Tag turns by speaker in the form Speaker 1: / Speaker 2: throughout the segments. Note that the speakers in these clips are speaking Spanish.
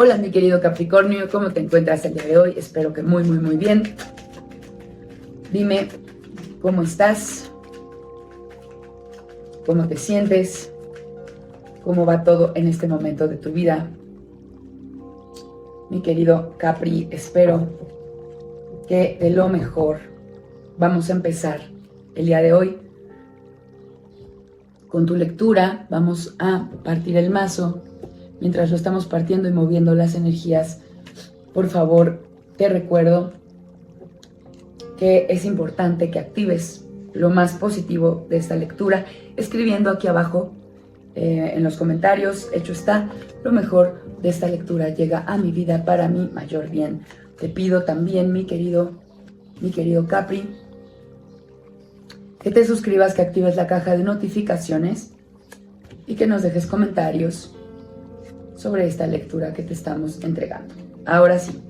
Speaker 1: Hola mi querido Capricornio, ¿cómo te encuentras el día de hoy? Espero que muy bien. Dime cómo estás, cómo te sientes, cómo va todo en este momento de tu vida. Mi querido Capri, espero que de lo mejor. Vamos a empezar el día de hoy con tu lectura. Vamos a partir el mazo. Mientras lo estamos partiendo y moviendo las energías, por favor, te recuerdo que es importante que actives lo más positivo de esta lectura, escribiendo aquí abajo en los comentarios, hecho está, lo mejor de esta lectura llega a mi vida para mi mayor bien. Te pido también, mi querido Capri, que te suscribas, que actives la caja de notificaciones y que nos dejes comentarios sobre esta lectura que te estamos entregando. Ahora sí,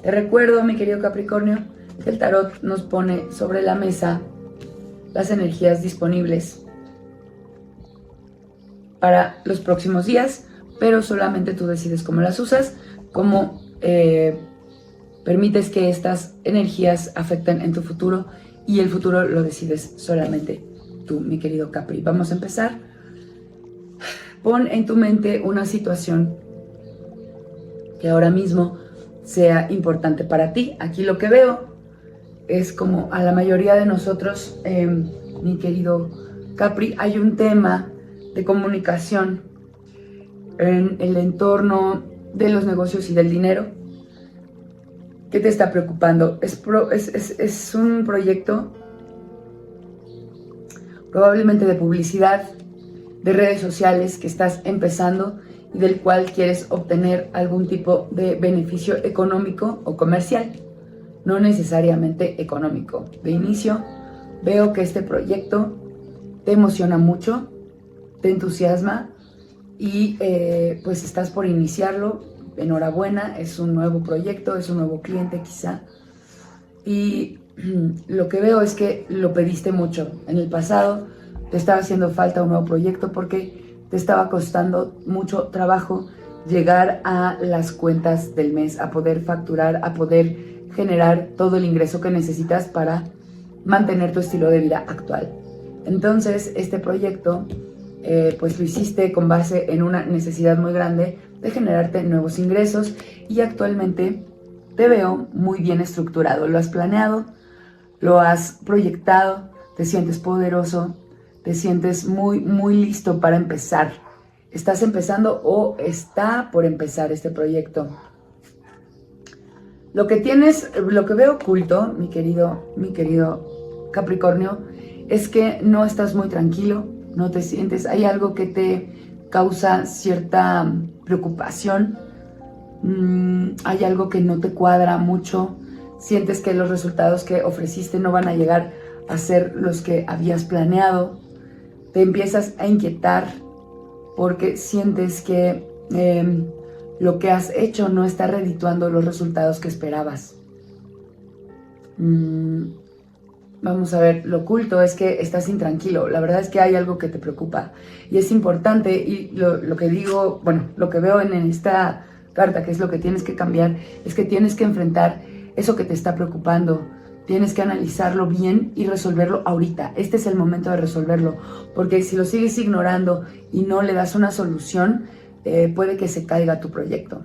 Speaker 1: te recuerdo, mi querido Capricornio, que el tarot nos pone sobre la mesa las energías disponibles para los próximos días, pero solamente tú decides cómo las usas, cómo permites que estas energías afecten en tu futuro, y el futuro lo decides solamente tú, mi querido Capri. Vamos a empezar. Pon en tu mente una situación que ahora mismo sea importante para ti. Aquí lo que veo es como a la mayoría de nosotros, mi querido Capri, hay un tema de comunicación en el entorno de los negocios y del dinero. ¿Qué te está preocupando? Es un proyecto probablemente de publicidad, de redes sociales que estás empezando y del cual quieres obtener algún tipo de beneficio económico o comercial, no necesariamente económico. De inicio, veo que este proyecto te emociona mucho, te entusiasma y pues estás por iniciarlo. Enhorabuena, es un nuevo proyecto, es un nuevo cliente quizá. Y lo que veo es que lo pediste mucho. En el pasado te estaba haciendo falta un nuevo proyecto porque te estaba costando mucho trabajo llegar a las cuentas del mes, a poder facturar, a poder generar todo el ingreso que necesitas para mantener tu estilo de vida actual. Entonces, este proyecto pues lo hiciste con base en una necesidad muy grande de generarte nuevos ingresos, y actualmente te veo muy bien estructurado. Lo has planeado, lo has proyectado, te sientes poderoso, te sientes muy listo para empezar. ¿Estás empezando o está por empezar este proyecto? Lo que veo oculto, mi querido Capricornio, es que no estás muy tranquilo, no te sientes, hay algo que te causa cierta preocupación, hay algo que no te cuadra mucho, sientes que los resultados que ofreciste no van a llegar a ser los que habías planeado, te empiezas a inquietar porque sientes que lo que has hecho no está redituando los resultados que esperabas. Vamos a ver, lo oculto es que estás intranquilo. La verdad es que hay algo que te preocupa y es importante, y lo que digo, bueno, lo que veo en esta carta, que es lo que tienes que cambiar, es que tienes que enfrentar eso que te está preocupando. Tienes que analizarlo bien y resolverlo ahorita. Este es el momento de resolverlo, porque si lo sigues ignorando y no le das una solución, puede que se caiga tu proyecto.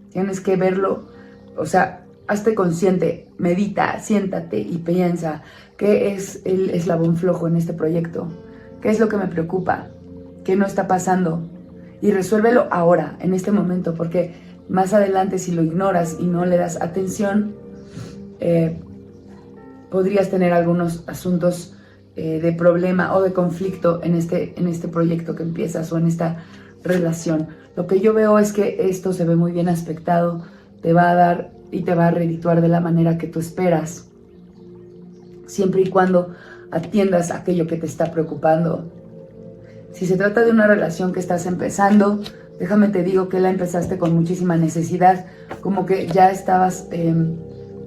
Speaker 1: Tienes que verlo, o sea, hazte consciente, medita, siéntate y piensa qué es el eslabón flojo en este proyecto, qué es lo que me preocupa, qué no está pasando, y resuélvelo ahora, en este momento, porque más adelante, si lo ignoras y no le das atención, podrías tener algunos asuntos de problema o de conflicto en este proyecto que empiezas o en esta relación. Lo que yo veo es que esto se ve muy bien aspectado, te va a dar y te va a redituar de la manera que tú esperas, siempre y cuando atiendas aquello que te está preocupando. Si se trata de una relación que estás empezando, déjame te digo que la empezaste con muchísima necesidad, como que ya estabas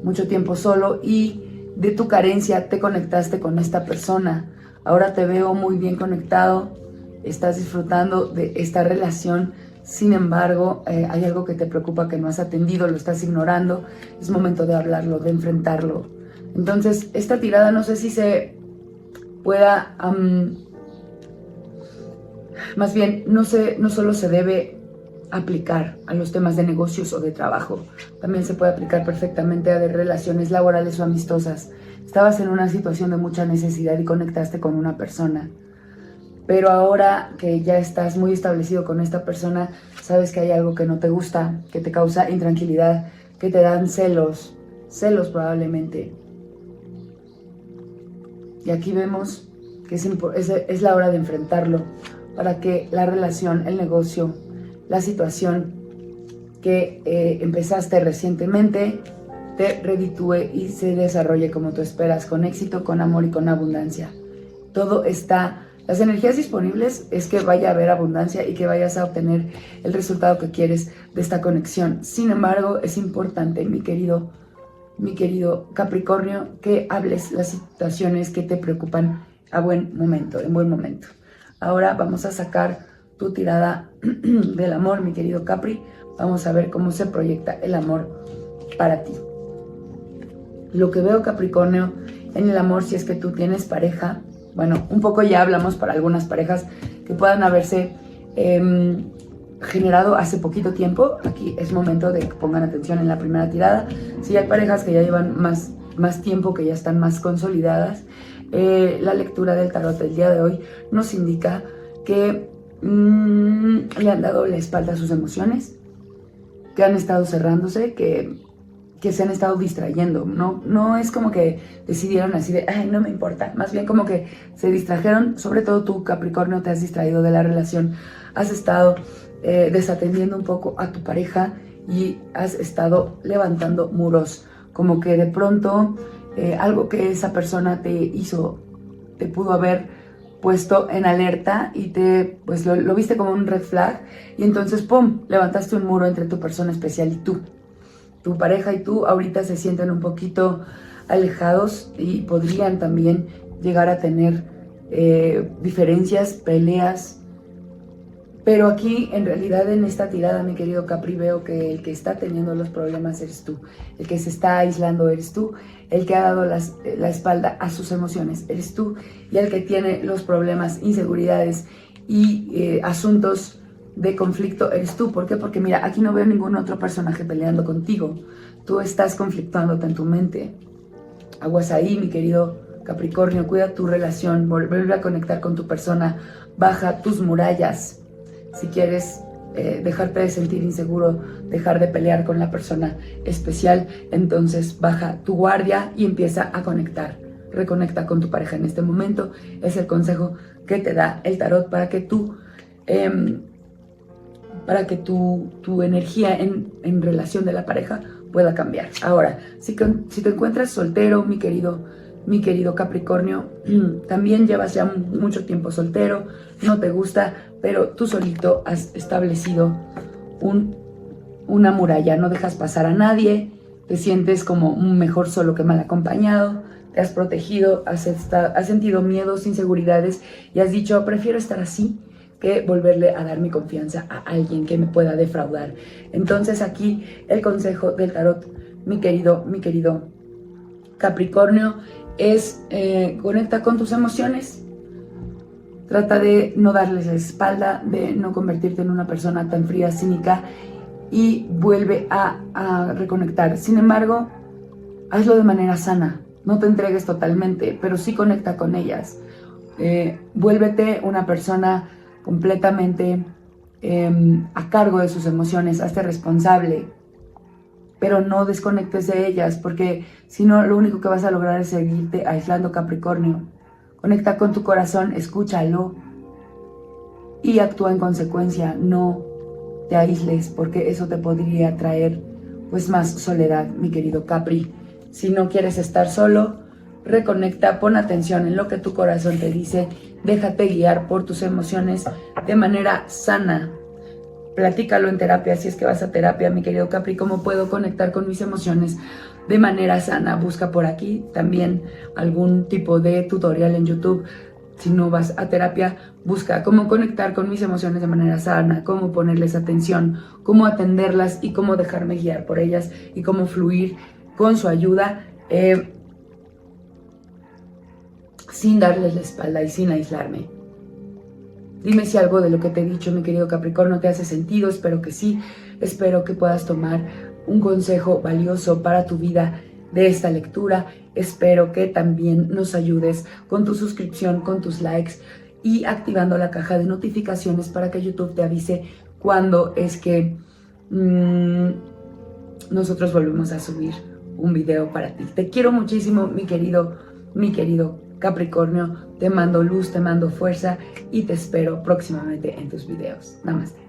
Speaker 1: mucho tiempo solo y de tu carencia te conectaste con esta persona. Ahora te veo muy bien conectado, estás disfrutando de esta relación Sin embargo, hay algo que te preocupa que no has atendido, lo estás ignorando, es momento de hablarlo, de enfrentarlo. Entonces, esta tirada no sé si se pueda, más bien, no solo se debe aplicar a los temas de negocios o de trabajo, también se puede aplicar perfectamente a de relaciones laborales o amistosas. Estabas en una situación de mucha necesidad y conectaste con una persona, pero ahora que ya estás muy establecido con esta persona, sabes que hay algo que no te gusta, que te causa intranquilidad, que te dan celos probablemente. Y aquí vemos que es la hora de enfrentarlo para que la relación, el negocio, la situación que empezaste recientemente te reditúe y se desarrolle como tú esperas, con éxito, con amor y con abundancia. Todo está... Las energías disponibles es que vaya a haber abundancia y que vayas a obtener el resultado que quieres de esta conexión. Sin embargo, es importante, mi querido Capricornio, que hables las situaciones que te preocupan en buen momento. Ahora vamos a sacar tu tirada del amor, mi querido Capri. Vamos a ver cómo se proyecta el amor para ti. Lo que veo, Capricornio, en el amor, si es que tú tienes pareja, bueno, un poco ya hablamos para algunas parejas que puedan haberse generado hace poquito tiempo. Aquí es momento de que pongan atención en la primera tirada. Si hay parejas que ya llevan más tiempo, que ya están más consolidadas, la lectura del tarot del día de hoy nos indica que le han dado la espalda a sus emociones, que han estado cerrándose, que se han estado distrayendo. No es como que decidieron así de, ay, no me importa. Más bien como que se distrajeron. Sobre todo tú, Capricornio, te has distraído de la relación. Has estado desatendiendo un poco a tu pareja y has estado levantando muros. Como que de pronto algo que esa persona te hizo, te pudo haber puesto en alerta y pues lo viste como un red flag. Y entonces, ¡pum!, levantaste un muro entre tu persona especial y tú. Tu pareja y tú ahorita se sienten un poquito alejados y podrían también llegar a tener diferencias, peleas. Pero aquí, en realidad, en esta tirada, mi querido Capri, veo que el que está teniendo los problemas eres tú. El que se está aislando eres tú. El que ha dado la espalda a sus emociones eres tú. Y el que tiene los problemas, inseguridades y asuntos de conflicto eres tú. ¿Por qué? Porque mira, aquí no veo ningún otro personaje peleando contigo. Tú estás conflictuándote en tu mente. Aguas ahí, mi querido Capricornio. Cuida tu relación, vuelve a conectar con tu persona, baja tus murallas. Si quieres dejarte de sentir inseguro, dejar de pelear con la persona especial, entonces baja tu guardia y empieza a conectar. Reconecta con tu pareja en este momento. Es el consejo que te da el tarot para que tu energía en relación de la pareja pueda cambiar. Ahora, si te encuentras soltero, mi querido Capricornio, también llevas ya mucho tiempo soltero, no te gusta, pero tú solito has establecido una muralla, no dejas pasar a nadie, te sientes como mejor solo que mal acompañado, te has protegido, has sentido miedos, inseguridades y has dicho, prefiero estar así que volverle a dar mi confianza a alguien que me pueda defraudar. Entonces aquí el consejo del tarot, mi querido Capricornio, es conecta con tus emociones. Trata de no darles la espalda, de no convertirte en una persona tan fría, cínica, y vuelve a reconectar. Sin embargo, hazlo de manera sana. No te entregues totalmente, pero sí conecta con ellas. Vuélvete una persona completamente a cargo de sus emociones. Hazte responsable, pero no desconectes de ellas, porque si no, lo único que vas a lograr es seguirte aislando, Capricornio. Conecta con tu corazón, escúchalo y actúa en consecuencia. No te aísles, porque eso te podría traer pues más soledad, mi querido Capri. Si no quieres estar solo, reconecta, pon atención en lo que tu corazón te dice, déjate guiar por tus emociones de manera sana. Platícalo en terapia, si es que vas a terapia, mi querido Capri, ¿cómo puedo conectar con mis emociones de manera sana? Busca por aquí también algún tipo de tutorial en YouTube Si no vas a terapia, busca cómo conectar con mis emociones de manera sana, cómo ponerles atención, cómo atenderlas y cómo dejarme guiar por ellas y cómo fluir con su ayuda sin darles la espalda y sin aislarme. Dime si algo de lo que te he dicho, mi querido Capricornio, te hace sentido. Espero que sí. Espero que puedas tomar un consejo valioso para tu vida de esta lectura. Espero que también nos ayudes con tu suscripción, con tus likes y activando la caja de notificaciones para que YouTube te avise cuando es que nosotros volvemos a subir un video para ti. Te quiero muchísimo, mi querido Capricornio. Te mando luz, te mando fuerza y te espero próximamente en tus videos. Namaste.